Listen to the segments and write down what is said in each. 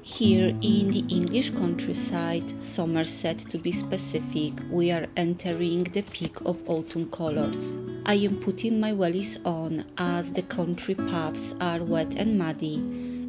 Here in the English countryside, Somerset to be specific, we are entering the peak of autumn colors. I am putting my wellies on as the country paths are wet and muddy,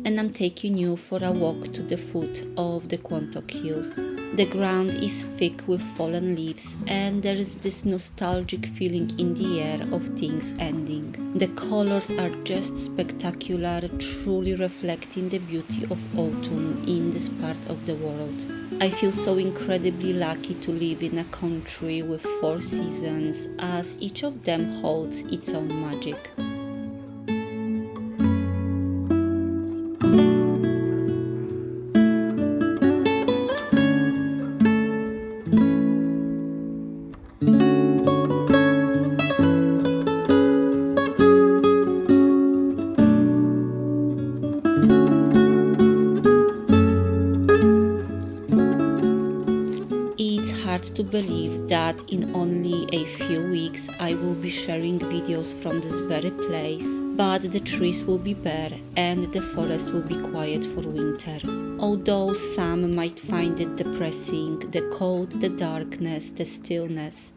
and I'm taking you for a walk to the foot of the Quantock Hills. The ground is thick with fallen leaves, and there is this nostalgic feeling in the air of things ending. The colors are just spectacular, truly reflecting the beauty of autumn in this part of the world. I feel so incredibly lucky to live in a country with 4 seasons, as each of them holds its own magic. To believe that in only a few weeks I will be sharing videos from this very place, but the trees will be bare and the forest will be quiet for winter. Although some might find it depressing, the cold, the darkness, the stillness,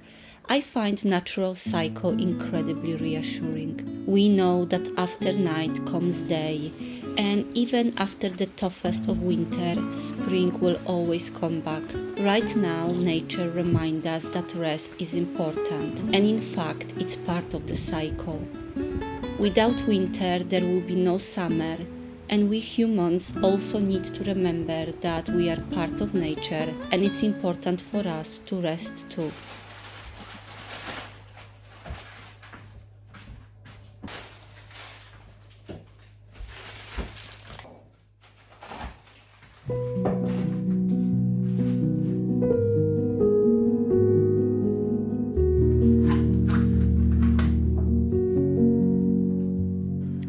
I find natural cycle incredibly reassuring. We know that after night comes day, and even after the toughest of winter, spring will always come back. Right now, nature reminds us that rest is important, and in fact, it's part of the cycle. Without winter, there will be no summer, and we humans also need to remember that we are part of nature, and it's important for us to rest too.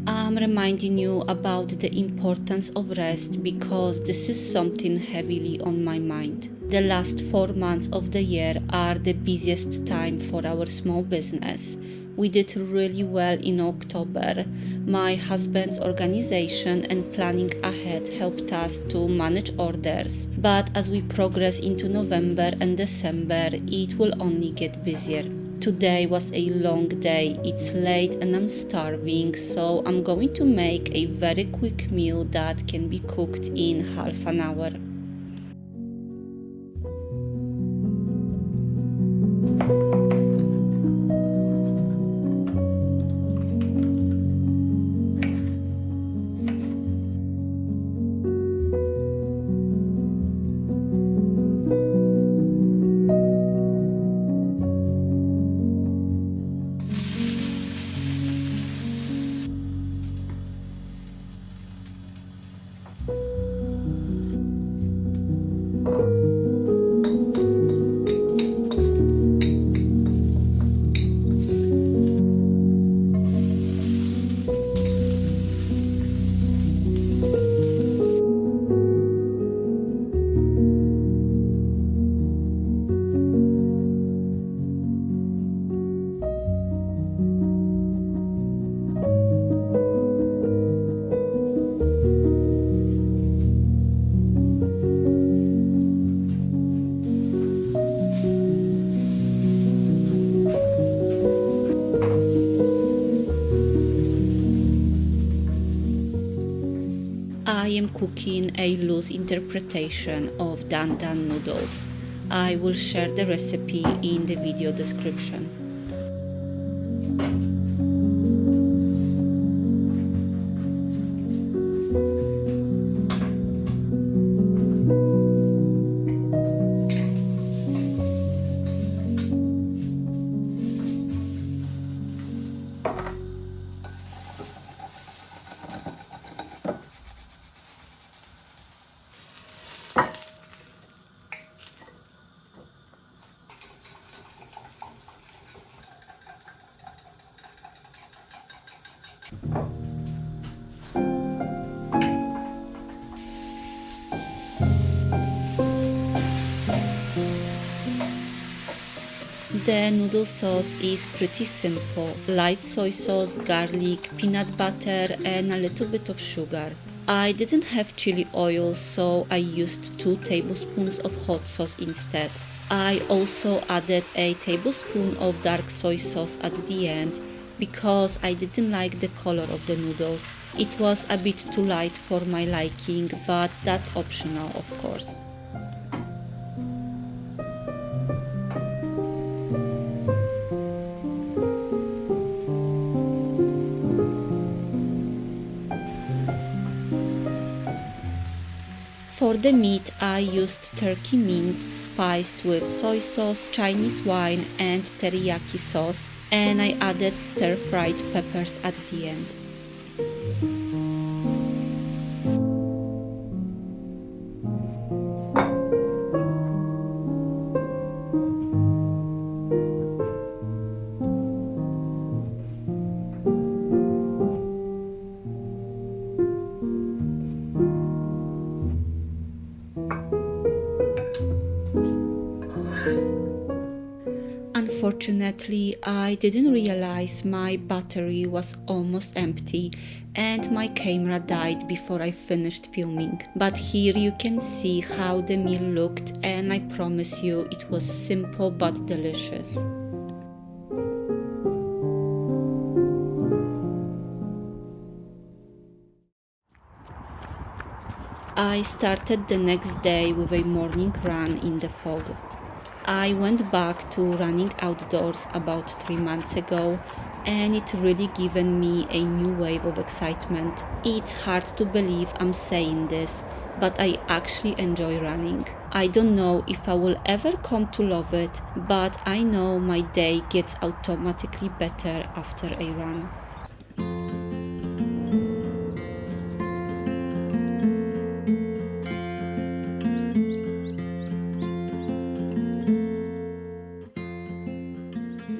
I'm reminding you about the importance of rest because this is something heavily on my mind. The last 4 months of the year are the busiest time for our small business. We did really well in October. My husband's organization and planning ahead helped us to manage orders. But as we progress into November and December, it will only get busier. Today was a long day, it's late and I'm starving, so I'm going to make a very quick meal that can be cooked in half an hour. I am cooking a loose interpretation of Dan Dan noodles. I will share the recipe in the video description. The noodle sauce is pretty simple, light soy sauce, garlic, peanut butter and a little bit of sugar. I didn't have chili oil, so I used 2 tablespoons of hot sauce instead. I also added a tablespoon of dark soy sauce at the end because I didn't like the color of the noodles. It was a bit too light for my liking, but that's optional, of course. For the meat, I used turkey minced, spiced with soy sauce, Chinese wine, and teriyaki sauce, and I added stir-fried peppers at the end. Unfortunately, I didn't realize my battery was almost empty and my camera died before I finished filming. But here you can see how the meal looked, and I promise you it was simple but delicious. I started the next day with a morning run in the fog. I went back to running outdoors about 3 months ago, and it really given me a new wave of excitement. It's hard to believe I'm saying this, but I actually enjoy running. I don't know if I will ever come to love it, but I know my day gets automatically better after a run.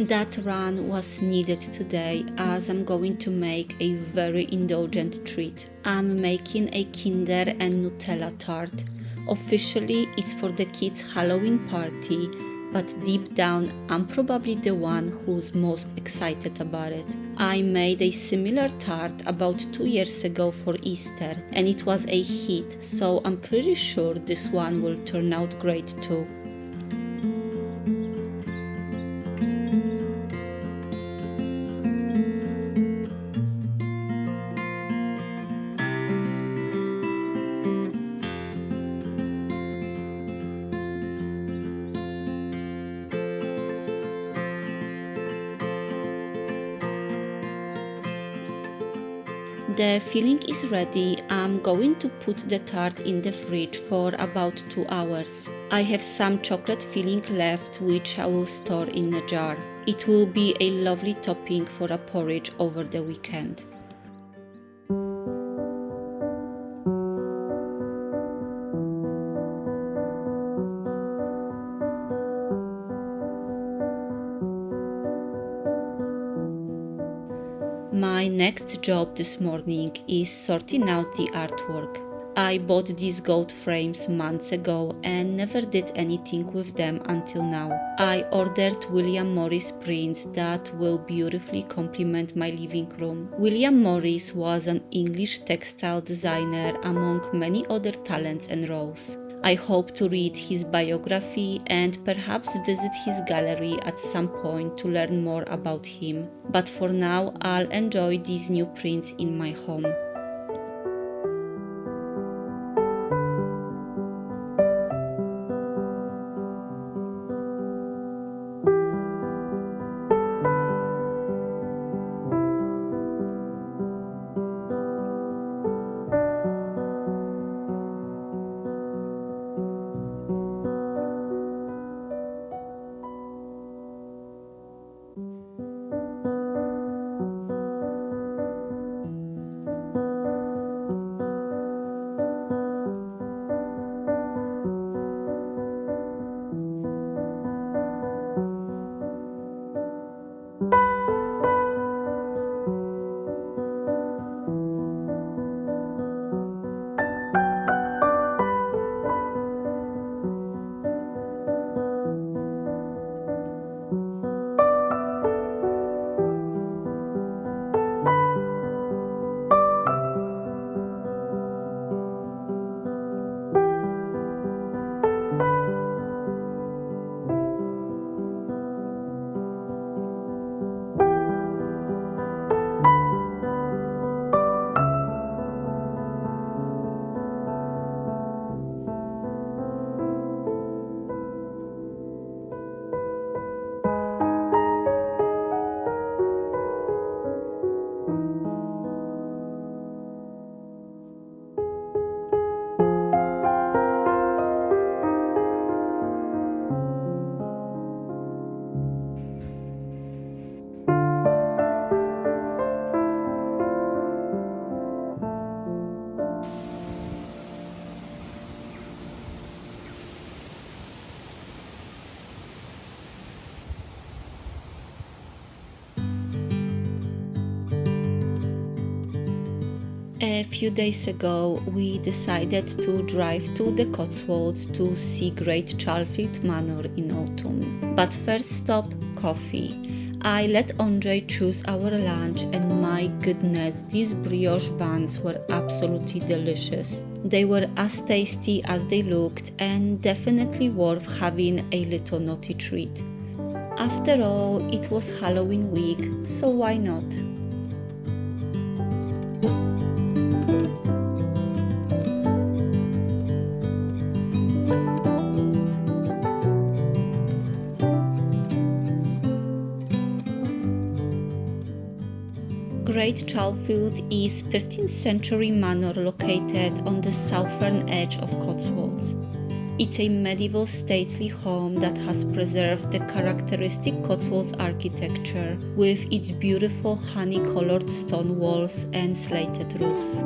That run was needed today as I'm going to make a very indulgent treat. I'm making a Kinder and Nutella tart. Officially, it's for the kids' Halloween party, but deep down, I'm probably the one who's most excited about it. I made a similar tart about 2 years ago for Easter, and it was a hit, so I'm pretty sure this one will turn out great too. The filling is ready. I'm going to put the tart in the fridge for about 2 hours. I have some chocolate filling left which I will store in a jar. It will be a lovely topping for a porridge over the weekend. My next job this morning is sorting out the artwork. I bought these gold frames months ago and never did anything with them until now. I ordered William Morris prints that will beautifully complement my living room. William Morris was an English textile designer among many other talents and roles. I hope to read his biography and perhaps visit his gallery at some point to learn more about him. But for now, I'll enjoy these new prints in my home. A few days ago, we decided to drive to the Cotswolds to see Great Chalfield Manor in autumn. But first stop, coffee. I let Andre choose our lunch and my goodness, these brioche buns were absolutely delicious. They were as tasty as they looked and definitely worth having a little naughty treat. After all, it was Halloween week, so why not? Great Chalfield is 15th century manor located on the southern edge of Cotswolds. It's a medieval stately home that has preserved the characteristic Cotswolds architecture with its beautiful honey-colored stone walls and slated roofs.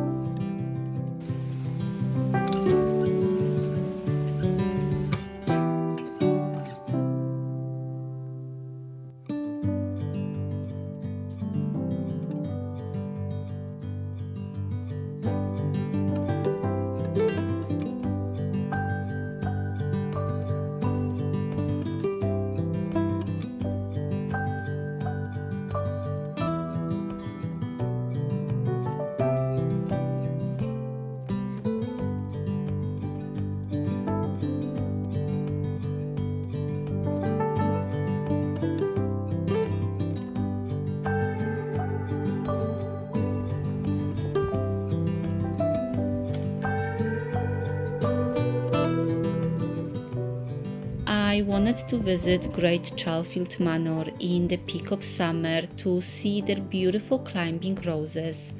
I wanted to visit Great Chalfield Manor in the peak of summer to see their beautiful climbing roses,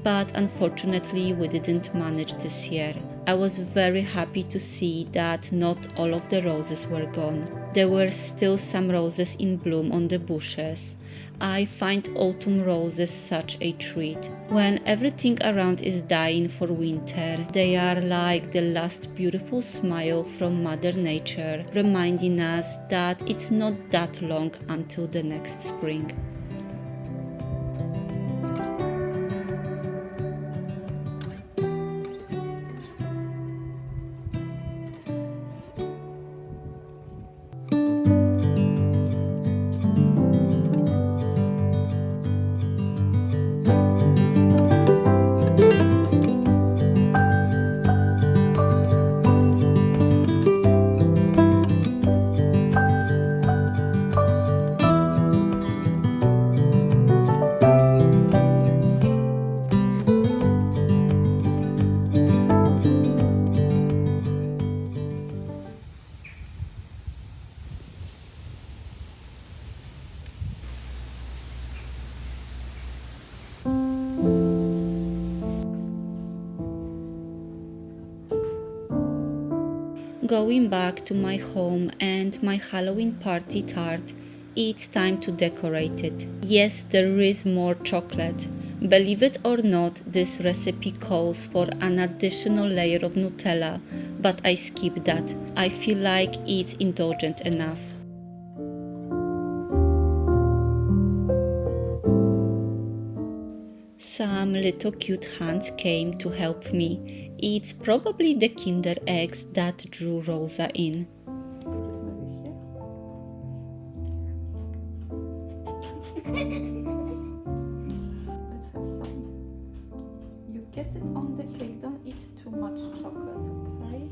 but unfortunately we didn't manage this year. I was very happy to see that not all of the roses were gone. There were still some roses in bloom on the bushes. I find autumn roses such a treat. When everything around is dying for winter, they are like the last beautiful smile from Mother Nature, reminding us that it's not that long until the next spring. Going back to my home and my Halloween party tart, it's time to decorate it. Yes, there is more chocolate. Believe it or not, this recipe calls for an additional layer of Nutella, but I skip that. I feel like it's indulgent enough. Some little cute hands came to help me. It's probably the Kinder eggs that drew Rosa in. Let's have some. You get it on the cake, don't eat too much chocolate, okay?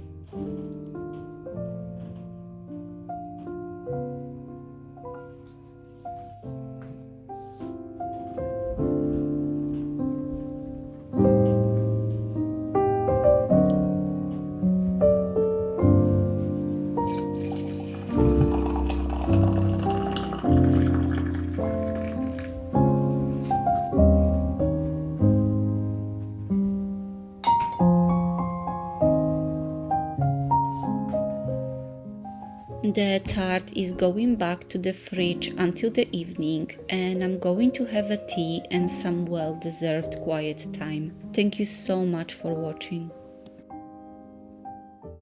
The tart is going back to the fridge until the evening, and I'm going to have a tea and some well-deserved quiet time. Thank you so much for watching.